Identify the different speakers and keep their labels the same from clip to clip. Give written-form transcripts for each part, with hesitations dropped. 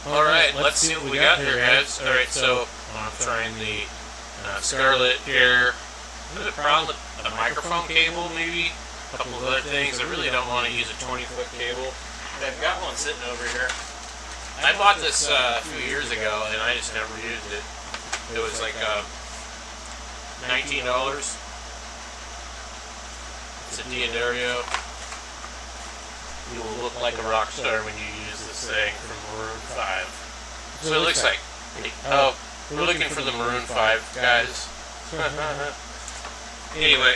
Speaker 1: Alright, let's see what we got here, guys. Alright, so I'm trying the Scarlett here. There's a problem with a microphone cable, maybe. A couple of other things. I really don't want to use a 20-foot cable. I've got one sitting over here. I bought this a few years ago, and I just never used it. It was like $19. It's a D'Addario. You will look like a rock star when you use this thing from Maroon 5. So it looks like. Oh, we're looking for the Maroon 5 guys. Anyway,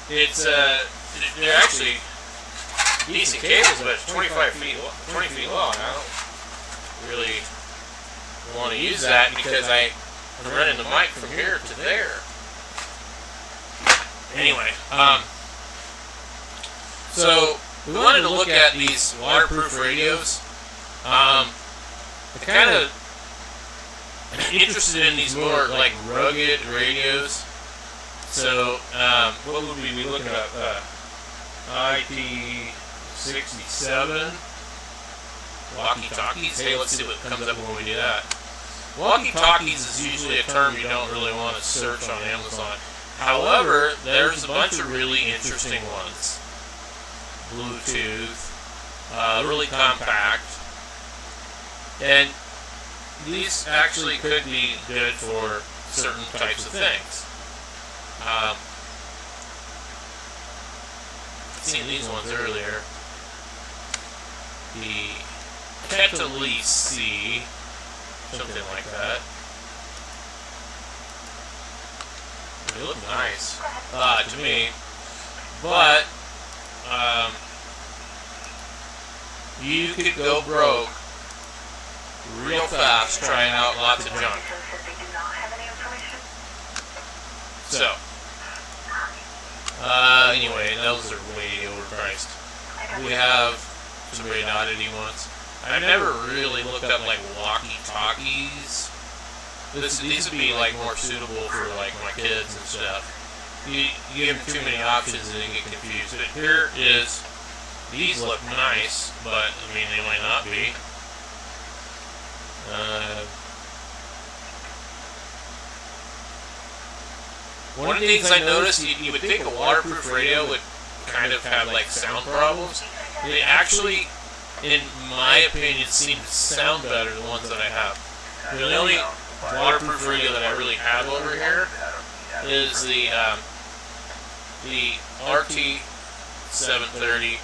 Speaker 1: it's they're actually decent cables, but it's 20 feet long. I don't really want to use that because I'm running the mic from here to there. Anyway, so we wanted to look at these waterproof radios. I'm kind of interested in these more like rugged radios. So what would we be looking at? IP67 walkie-talkies. Hey, let's see what comes up when we do that. Walkie-talkies is usually a term you don't really want to search on Amazon. However, there's a bunch of really interesting ones. Bluetooth, really compact, and these actually could be good for certain types of things. I've seen these ones earlier. The Ketelise C, something like that. They look nice to me, but you could go broke real fast trying out lots of junk. So, anyway, those are way overpriced. We have some very oddity ones. I've never really looked up like walkie-talkies. These would be like more suitable for like my kids and stuff. You give them too many options and they get confused. But here is, these look nice, but I mean they might not be. One of the things I noticed, you would think a waterproof radio would kind of have like sound problems. They actually, in my opinion, seem to sound better than the ones that I have. The only waterproof radio that I really have over here is the RT730.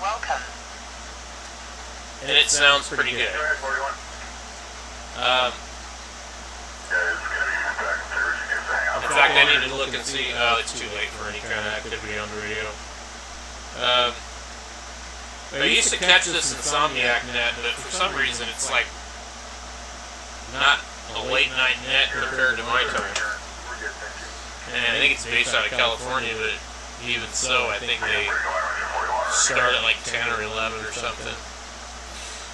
Speaker 2: Welcome.
Speaker 1: And it sounds pretty good. In fact, I need to look and see. Oh, it's too late for any kind of activity on the radio. I used to catch this Insomniac net, but for some reason it's like not a late night net compared to my time. And I think it's based out of California, but even so, I think they start at like 10 or 11 or something.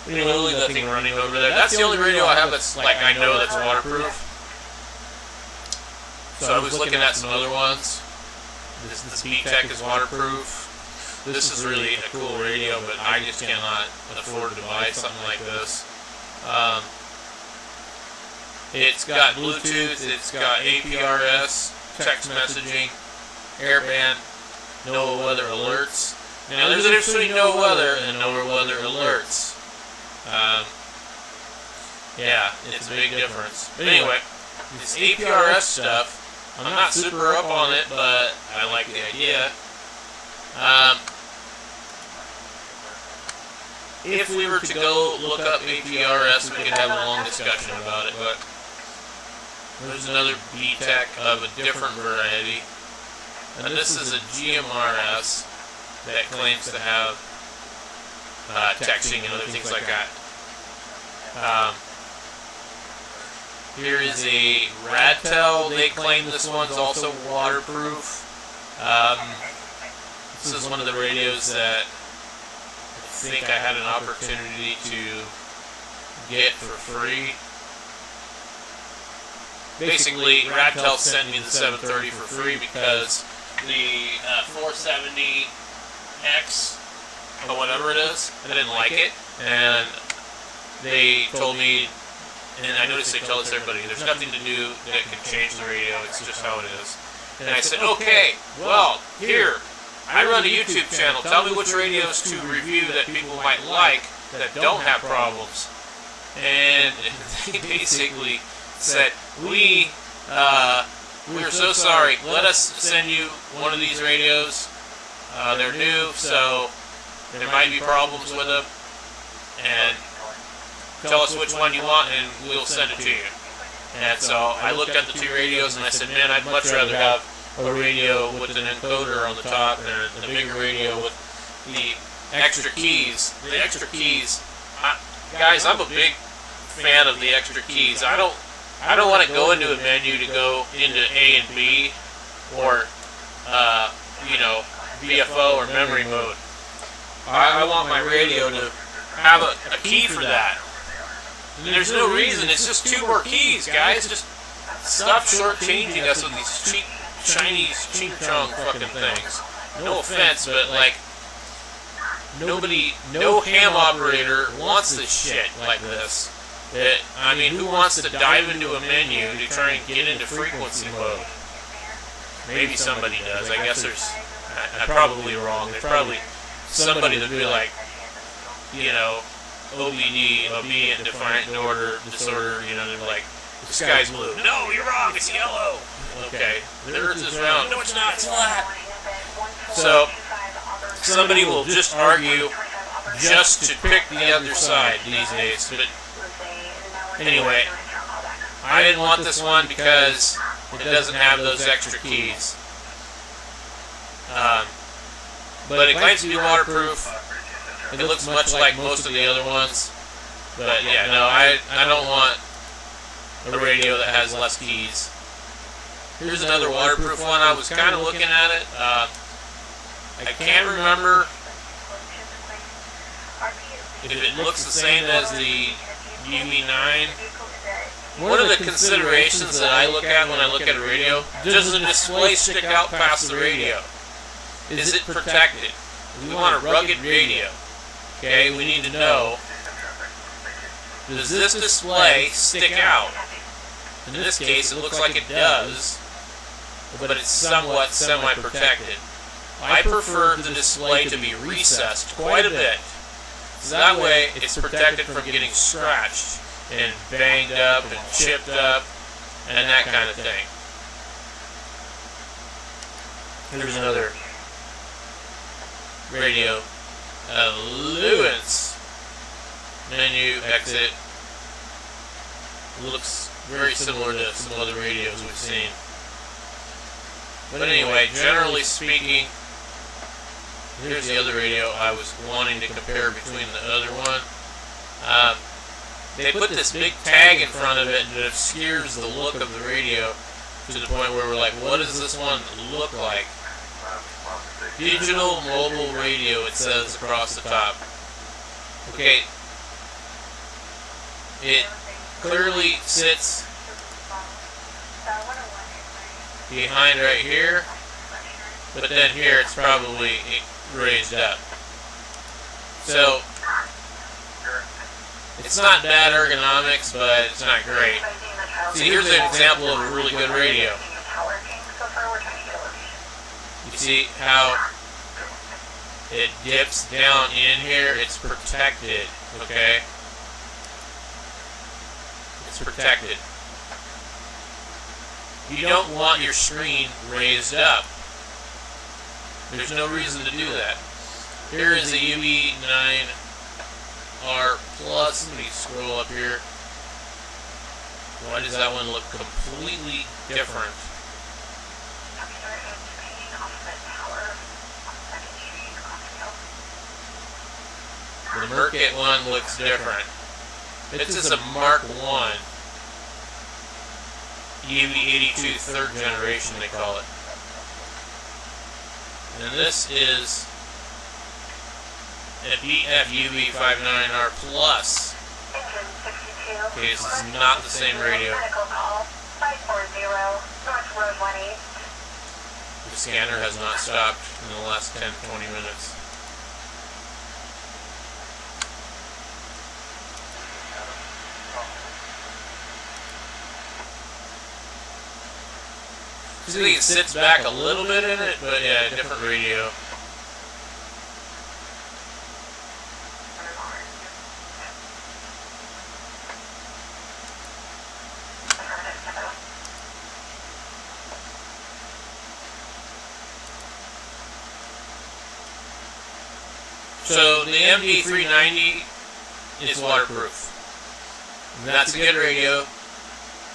Speaker 1: Literally that thing running over there. That's the only radio I have that's like I know that's waterproof. So I was looking at some other ones. This BTEC is waterproof. This is really a cool radio, but I just cannot afford to buy something like this. It's got Bluetooth, it's got APRS, text messaging, airband, NOAA weather alerts. Now there's a difference between NOAA weather and NOAA weather alerts. Yeah, it's a big difference. But anyway, this APRS stuff, I'm not super up on it, but I like the idea. If we were to go look up APRS, we could have a long discussion about it, but there's another BTEC of a different variety. And this is a GMRS that claims to have texting and other things like that. Here is a Radtel. They claim this one's also waterproof. This is one of the radios that I think I had an opportunity to get for free. Basically, Radtel sent me the 730 for free because the 470X or whatever it is. I didn't like it, and they told me, and I noticed they tell us everybody, there's nothing to do that can change the radio, it's just how it is. And I said, okay, well, here, I run a YouTube channel, tell me which radios to review that people might like that don't have problems. And they basically said, we're so sorry, let us send you one of these radios, they're new, so there might be problems with them, and tell us which one you want and we'll send it to you. And so I looked at the two radios and I said, man, I'd much rather have a radio with an encoder on the top than a bigger radio with the extra keys. The extra keys, guys, I'm a big fan of the extra keys. I don't want to go into a menu to go into A and B or VFO or memory mode. I want my radio to have a key for that. And there's no reason. It's just two more keys, guys. Just stop shortchanging us with these cheap Chinese ching-chong fucking things. No offense, but like, no ham operator wants this shit like this. I mean, who wants to dive into a menu to try and get into frequency mode? Maybe somebody does. I guess I'm probably wrong. There's probably somebody that'd be like, OBD, obedient, defiant, disorder, they're like, the sky's blue. No, you're wrong, it's yellow. Okay, the earth is round. No, it's not, it's flat. So, somebody will just argue just to pick the other side these days. But anyway, I didn't want this one because it doesn't have those extra keys. But it claims to be waterproof. It looks much like most of the other ones. But yeah, no, I don't want a radio that has less keys. Here's another waterproof one. I was kind of looking at it. I can't remember if it looks the same as the UV9. One of the considerations that I look at when I look at a radio, does the display stick out past the radio? Is it protected? We want a rugged radio. Okay, we need to know, does this display stick out? In this case, it looks like it does, but it's somewhat semi-protected. I prefer the display to be recessed quite a bit, so that way it's protected from getting scratched and banged up and chipped up and that kind of thing. Here's another radio. Lewis menu exit. Looks very similar to some other radios we've seen. But anyway, generally speaking, here's the other radio I was wanting to compare between the other one. They put this big tag in front of it that obscures the look of the radio to the point where we're like, what does this one look like? Digital mobile radio, it says across the top. Okay, it clearly sits behind right here, but then here it's probably raised up. So, it's not bad ergonomics, but it's not great. See, here's an example of a really good radio. You see how it dips down in here? It's protected, okay? It's protected. You don't want your screen raised up. There's no reason to do that. Here is the UV9R Plus. Let me scroll up here. Why does that one look completely different? The Merkit one looks different. This is a Mark 1 UV82 third generation, they call it. And this is a BF UV59R Plus. Okay, this is not the same radio. scanner has not stopped in the last 10-20 minutes. I think it sits back a little bit in it, but yeah, different radio. So the MD390 is waterproof. And that's a good radio.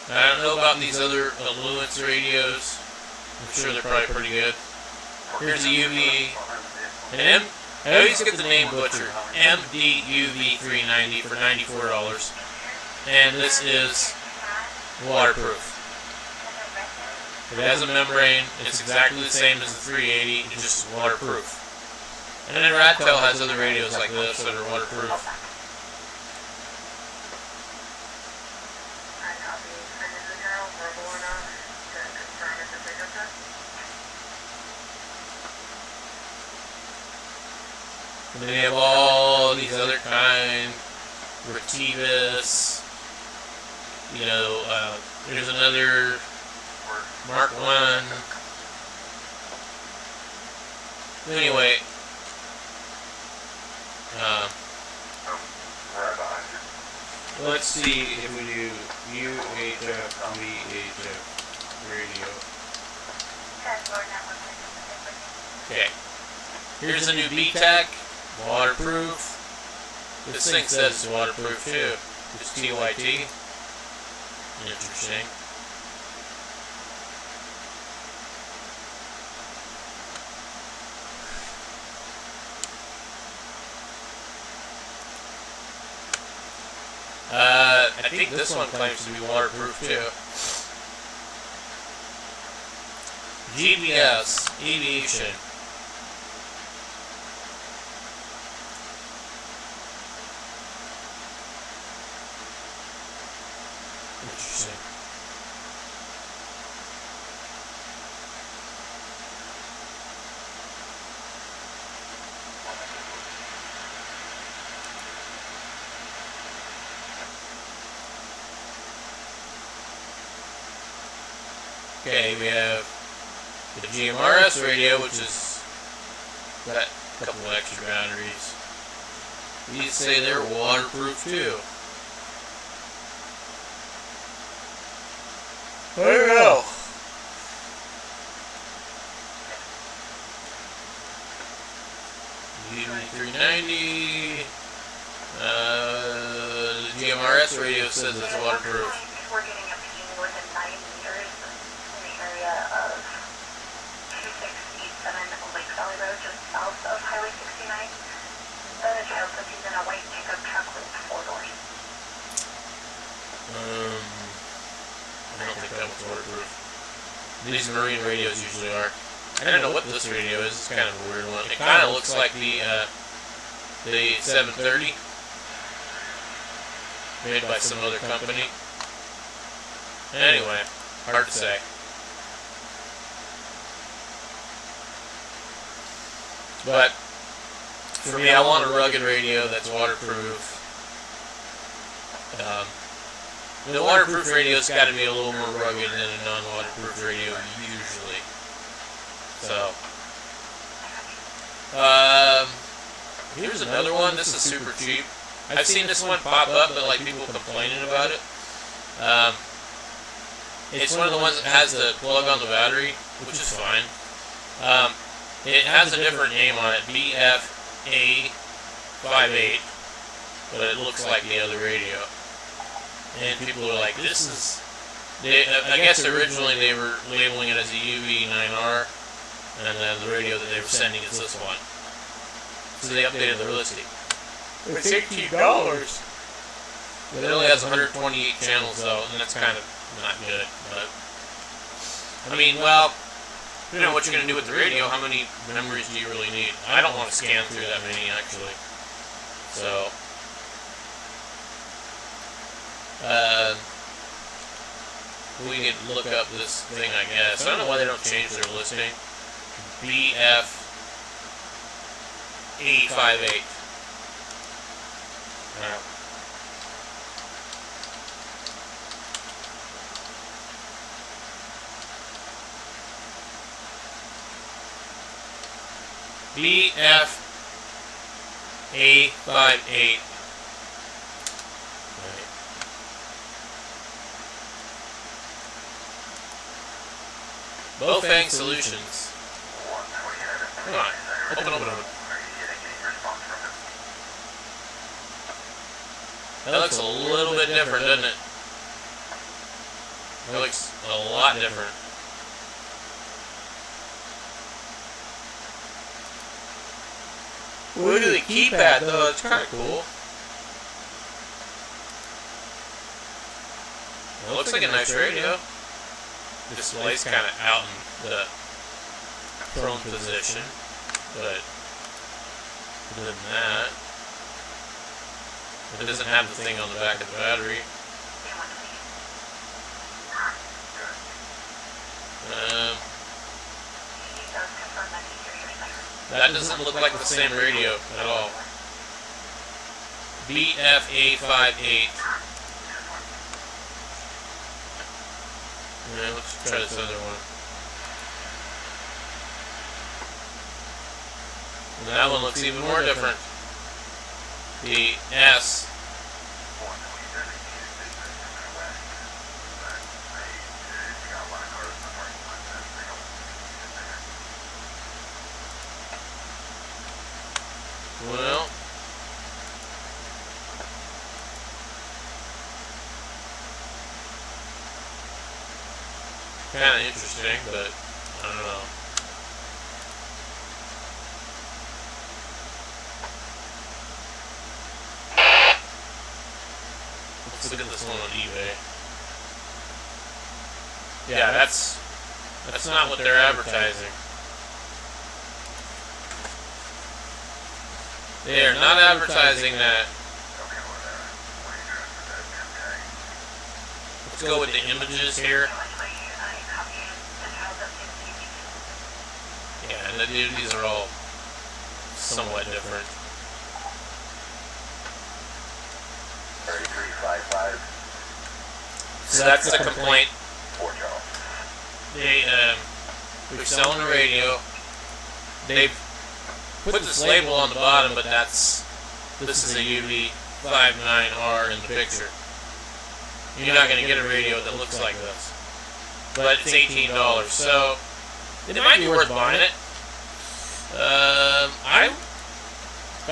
Speaker 1: I don't know about these other Alluance radios. I'm sure they're probably pretty good. Here's the UV. And I always get the name butchered. MDUV390 for $94. And this is waterproof. It has a membrane. It's exactly the same as the 380. It's just waterproof. And then Radtel has other radios like this that are waterproof. And then they have all these other kind, Retivus, you know, there's another Mark 1. Anyway, let's see if we do UHF, VHF radio. Okay, here's a new BTAC. Waterproof. This thing says it's waterproof too. It's TYT. Interesting. I think this one claims to be waterproof too. GBS Aviation. Interesting. Okay, we have the GMRS radio, which is got a couple of extra batteries. These say they're waterproof too. I don't know. UV390. The GMRS radio says it's waterproof.
Speaker 2: We're getting a ping within 9 meters in the area of 2687 Lake Valley Road, just south of Highway 69. The child says he's in a white pickup truck with 4 doors.
Speaker 1: I don't think that was waterproof. These marine radios usually are. I don't know what this radio is. It's kind of a weird one. It kind of looks like the 730 made by some other company. Anyway, hard to say. But for me, I want a rugged radio that's waterproof. The waterproof radio's got to be a little more rugged than a non-waterproof radio usually. So, here's another one. This is super cheap. I've seen this one pop up, but like people complaining about it. It's one of the ones that has the plug on the battery, which is fine. It has a different name on it, BFA58, but it looks like the other radio. And people are like, this is... I guess originally they were labeling it as a UV9R, and then the radio that they were sending is this one. So they updated their listing. It's $18. But it only has 128 channels though, and that's kind of not good. But I mean, well, you know what you're going to do with the radio, how many memories do you really need? I don't want to scan through that many, actually. So... we can look up this thing, I guess. I don't know why they don't change their listing. BF858. Yeah. BF858. Bofang Solutions. Come on. Open. That looks a little bit different, doesn't it? That looks a lot different. Look at the keypad, though. It's kind of cool. It looks like a nice radio. Display's kind of out in the prone position, but other than that, it doesn't have the thing on the back of the battery. That doesn't look like the same radio at all. BF858. Yeah, let's try this other one. And that one looks even more different. The S. Well, kind of interesting, but I don't know. Let's look at this one on eBay. Yeah, that's not what they're advertising. They are not advertising that. Let's go with the images here. Yeah, and these are all somewhat different.
Speaker 3: 3355.
Speaker 1: So that's the complaint. They're selling a radio. They've put this label on the bottom, but this is a UV59R in the picture. You're not going to get a radio that looks like this. But it's $18, so it might be worth buying it. If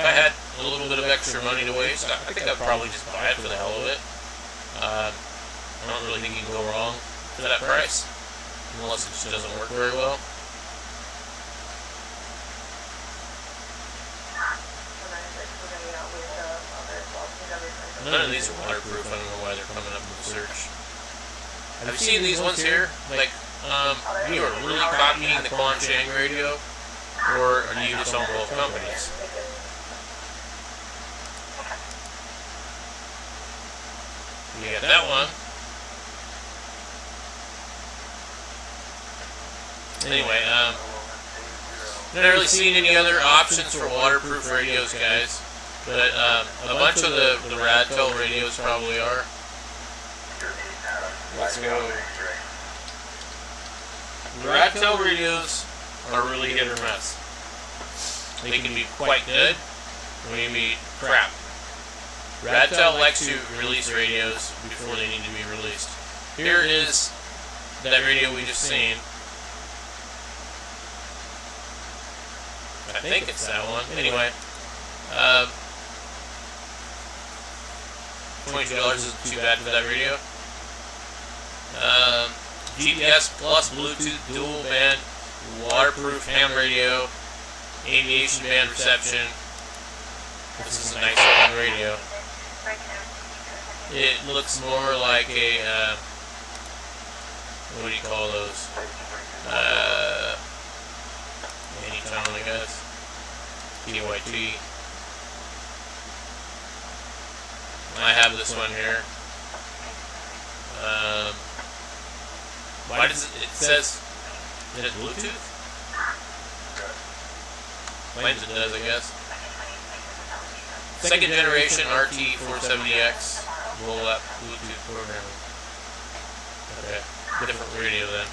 Speaker 1: I had a little bit of extra money to waste, I think I'd probably just buy it for the hell of it. I don't really think you can go wrong for that price, unless it just doesn't work very well. None of these are waterproof. I don't know why they're coming up in the search. Have you seen these ones here? Like, you are really copying the Quan Chang radio, or are you just on both companies? You got that one. Anyway, I've not really seen any other options for waterproof radios, guys. But a bunch of the Radtel radios probably are. Let's go. The Radtel radios are really hit or miss. They can be quite good, or they can be crap. Radtel likes to release radios before they need to be released. Here is that radio we just seen. I think it's that one. Anyway, $22 isn't too bad for that radio. GPS plus Bluetooth dual band waterproof ham radio, aviation band reception. This is a nice looking radio. It looks more like a what do you call those? Anytone, I guess. TYT. I have this one here. Why does it says that it's Bluetooth? Claims it does, I guess. Second generation RT470X roll-up Bluetooth programming. Okay, different radio then.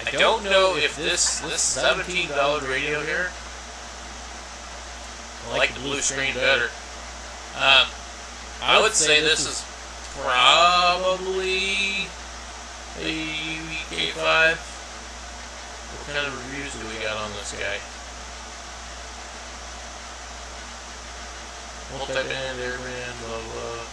Speaker 1: I don't know if this $17 radio here. I like the blue screen better. I would say this is probably a UVK5. What kind of reviews do we got on this guy? Multi-band, airband, blah blah.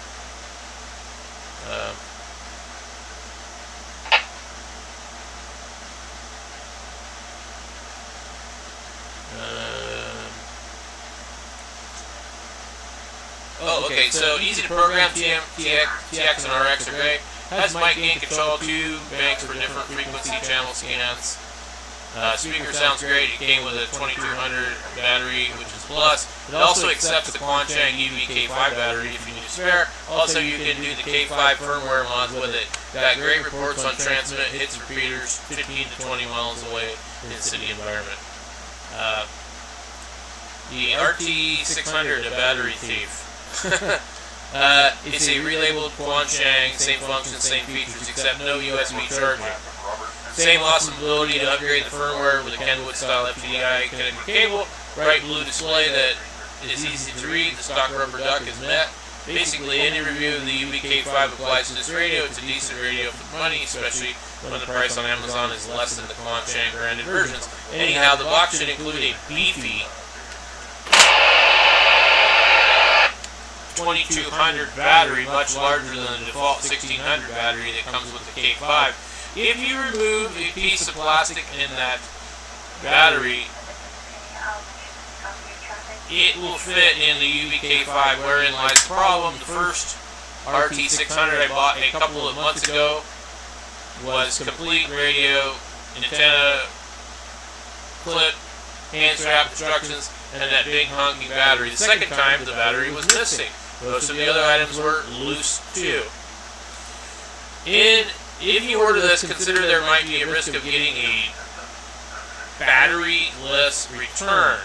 Speaker 1: Oh, okay, so easy to program. TX and RX are great. Has mic gain control, 2 banks for different frequency channel scans. Speaker sounds great. It came with a 2200 battery, which is plus. It also accepts the Quanchang UV-K5 battery if you need a spare. Also, you can do the K5 firmware mods with it. Got great reports on transmit, hits repeaters 15 to 20 miles away in city environment. The RT600, a battery thief. It's a relabeled Quanchang, same functions, same features, except no USB charging. Same awesome ability to upgrade the firmware with a Kenwood style FDI connected cable, bright blue display that is easy to read, the stock rubber duck is met. Basically, any review of the UVK5 applies to this radio. It's a decent radio for money, especially when the price on Amazon is less than the Quanchang branded versions. Anyhow, the box should include a beefy 2200 battery, much larger than the default 1600 battery that comes with the K5. If you remove a piece of plastic in that battery, it will fit in the UVK5, wherein lies the problem. The first RT600 I bought a couple of months ago was complete radio, antenna, clip, hand strap instructions, and that big honking battery. The second time, the battery was missing. Most of the other items were loose too. If you order this, consider there might be a risk of getting a batteryless return.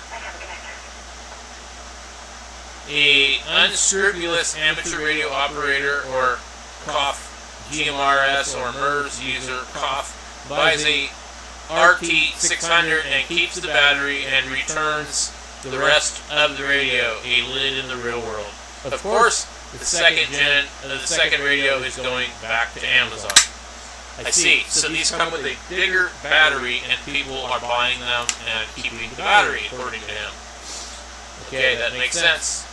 Speaker 1: A unscrupulous amateur radio operator or GMRS or MERS user buys a RT600 and keeps the battery and returns the rest of the radio, a lid in the real world. Of course, the second radio is going back to Amazon. I see. So these come with a bigger battery, and people are buying them and keeping the battery, according to him. Okay, that makes sense.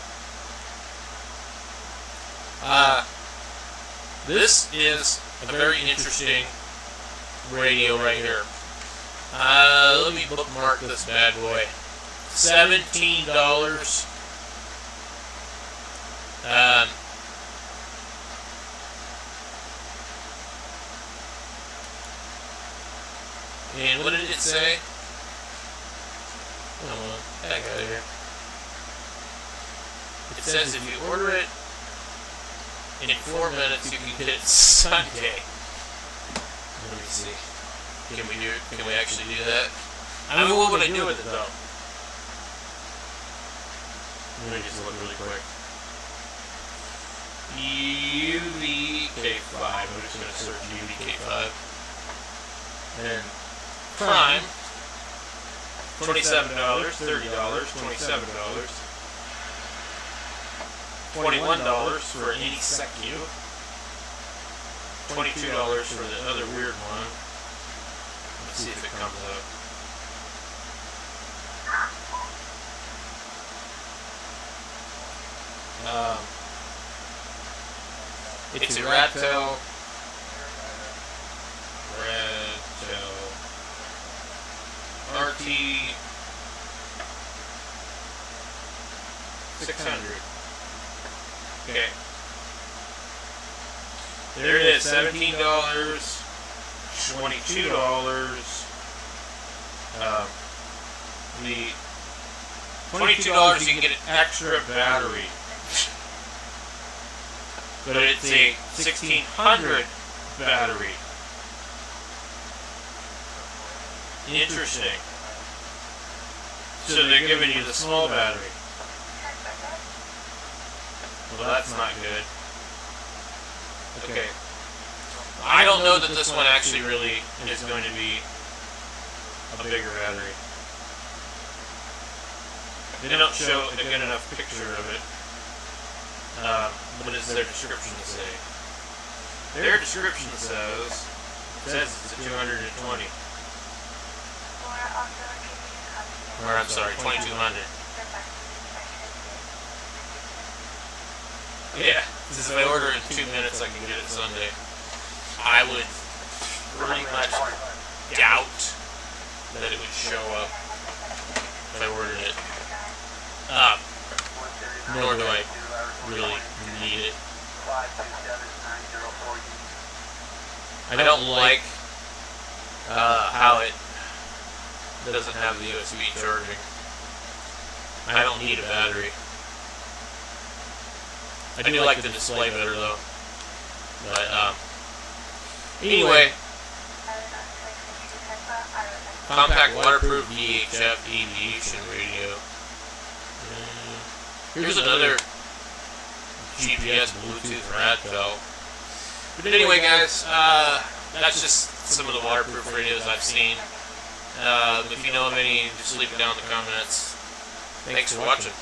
Speaker 1: This is a very interesting radio right here. Let me bookmark this bad boy. $17. And what did it say? Oh, heck out of here. It says if you order it in 4 minutes, you can get it Sunday. Let me see. Can we do it? Can we actually do that? I mean, what would I do with it though? Let me just look really quick. UVK5. I'm just going to search UVK5. And Prime, $27, $30, $27, $21 for any SecU, $22 for the other weird one. Let's see if it comes up. It's a Radtel. RT600. Okay. There it is, $17, $22. The $22 you can get an extra battery. But it's a 1600 battery. Interesting. So they're giving you the small battery. Well, that's not good. Okay. I don't know that this one actually really is going to be a bigger battery. They don't show a good enough picture of it. What does their description say? Their description says it's a 220. Or I'm sorry, 2200. Yeah, if I order it in 2 minutes, I can get it Sunday. I would pretty much doubt that it would show up if I ordered it. Nor do I really need it. I don't like how it doesn't have the USB charging. I don't need a battery. I do like the display better though. But anyway, compact waterproof VHF aviation radio. Here's another GPS Bluetooth Radtel. But anyway, guys, that's just some of the waterproof radios I've seen. If you know of any, just leave it down in the comments. Thanks for watching.